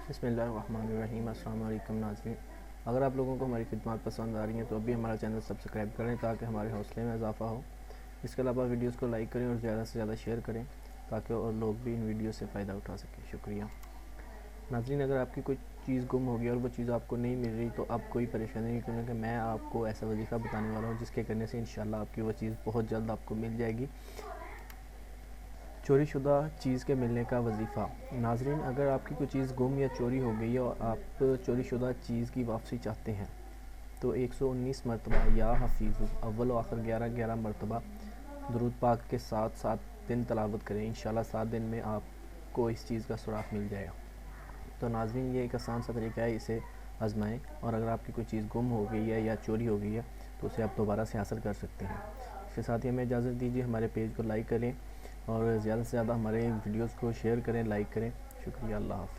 बिस्मिल्लाहिर्रहमानिर्रहीम। अस्सलाम वालेकुम नाज़रीन, अगर आप लोगों को हमारी खिदमत पसंद आ रही हैं तो अभी हमारा चैनल सब्सक्राइब करें ताकि हमारे हौसले में इजाफ़ा हो। इसके अलावा वीडियोस को लाइक करें और ज़्यादा से ज़्यादा शेयर करें ताकि और लोग भी इन वीडियो से फ़ायदा उठा सकें। शुक्रिया नाज़रीन। अगर आपकी कोई चीज़ गुम होगी और वो चीज़ आपको नहीं मिल रही तो आप कोई परेशानी नहीं करेंगे। मैं आपको ऐसा वजीफ़ा बताने वाला हूँ जिसके करने से इंशाल्लाह आपकी वो चीज़ बहुत जल्द आपको मिल जाएगी। चोरी शुदा चीज़ के मिलने का वजीफ़ा। नाज़रीन, अगर आपकी कोई चीज़ गुम या चोरी हो गई है और आप चोरी शुदा चीज़ की वापसी चाहते हैं तो 119 मरतबा या हफीज़ अव्वल व आखिर 11 मरतबा दुरूद पाक के साथ 7 दिन तलावत करें। इंशाल्लाह 7 दिन में आपको इस चीज़ का सुराग मिल जाएगा। तो नाज़रीन, ये एक आसान सा तरीका है, इसे आजमाएं और अगर आपकी कोई चीज़ गुम हो गई है या चोरी हो गई है तो उसे आप दोबारा से हासिल कर सकते हैं। इसके साथ ही हमें इजाज़त दीजिए। हमारे पेज को लाइक करें और ज़्यादा से ज़्यादा हमारे वीडियोज़ को शेयर करें, लाइक करें। शुक्रिया। अल्लाह हाफ़िज़।